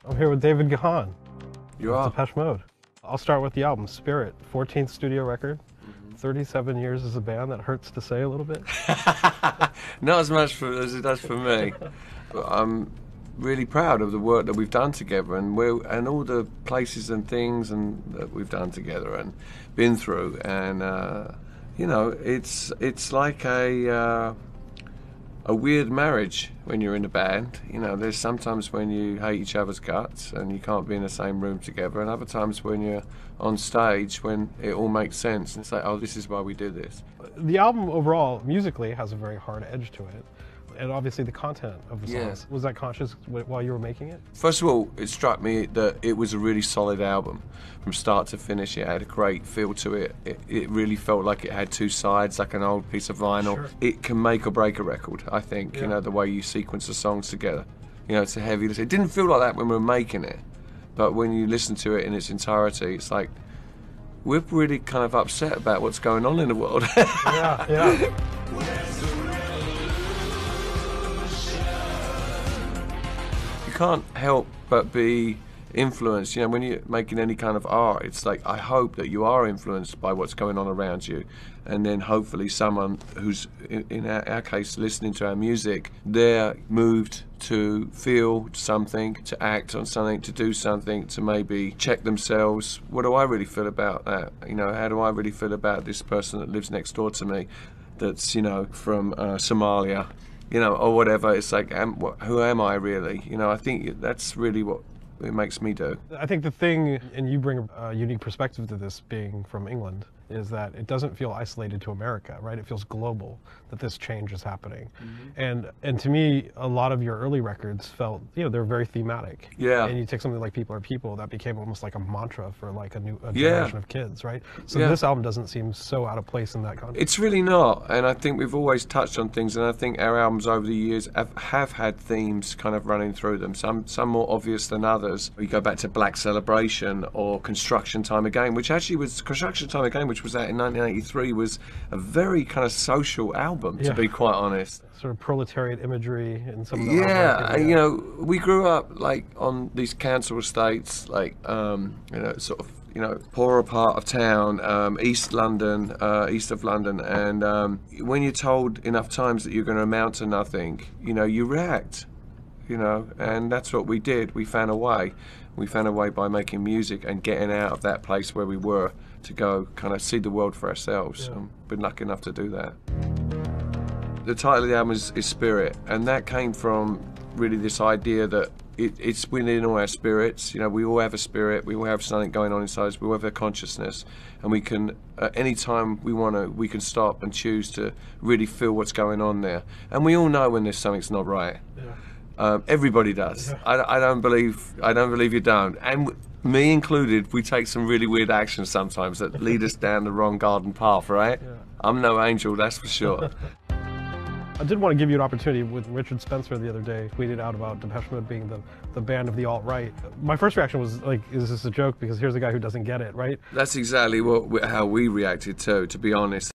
I'm here with David Gahan. You are? Depeche Mode. I'll start with the album, Spirit. 14th studio record. 37 years as a band. That hurts to say a little bit. Not as much as it does for me. I'm really proud of the work that we've done together, and all the places and things that we've done together and been through. And you know, it's like a weird marriage when you're in a band. You know, there's sometimes when you hate each other's guts and you can't be in the same room together, and other times when you're on stage when it all makes sense and it's like, oh, this is why we do this. The album overall, musically, has a very hard edge to it. And obviously the content of the songs. Yeah. Was that conscious while you were making it? First of all, it struck me that it was a really solid album. From start to finish, it had a great feel to it. It really felt like it had two sides, like an old piece of vinyl. Sure. It can make or break a record, I think, you know, the way you sequence the songs together. You know, it's a heavy listen. It didn't feel like that when we were making it, but when you listen to it in its entirety, it's like, we're really kind of upset about what's going on in the world. Yeah. You can't help but be influenced. You know, when you're making any kind of art, it's like, I hope that you are influenced by what's going on around you, and then hopefully someone who's, in our case, listening to our music, they're moved to feel something, to act on something, to do something, to maybe check themselves. What do I really feel about that? You know, how do I really feel about this person that lives next door to me that's, you know, from Somalia? You know, or whatever. It's like, who am I really? You know, I think that's really what it makes me do. I think the thing, and you bring a unique perspective to this being from England, is that it doesn't feel isolated to America, right? It feels global, that this change is happening. And to me, a lot of your early records felt, you know, they're very thematic. Yeah. And you take something like People Are People, that became almost like a mantra for like a generation of kids, right? So this album doesn't seem so out of place in that context. It's really not, and I think we've always touched on things, and I think our albums over the years have had themes kind of running through them, some more obvious than others. We go back to Black Celebration or Construction Time Again, which actually was Construction Time Again, which was out in 1983, was a very kind of social album, to be quite honest. Sort of proletariat imagery in some of the artwork, you know, we grew up like on these council estates, like you know, sort of, you know, poorer part of town, east of London, and when you're told enough times that you're going to amount to nothing, you know, you react. You know, and that's what we did. We found a way. We found a way by making music and getting out of that place where we were to go kind of see the world for ourselves. And been lucky enough to do that. The title of the album is Spirit, and that came from really this idea that it's within all our spirits. You know, we all have a spirit. We all have something going on inside us. We all have a consciousness, and we can, at any time we want to, we can stop and choose to really feel what's going on there. And we all know when there's something's not right. Everybody does. I don't believe you don't. And me included, we take some really weird actions sometimes that lead us down the wrong garden path, right? I'm no angel, that's for sure. I did want to give you an opportunity. With Richard Spencer the other day tweeted out about Depeche Mode being the band of the alt-right. My first reaction was like, is this a joke? Because here's a guy who doesn't get it, right? That's exactly how we reacted to be honest.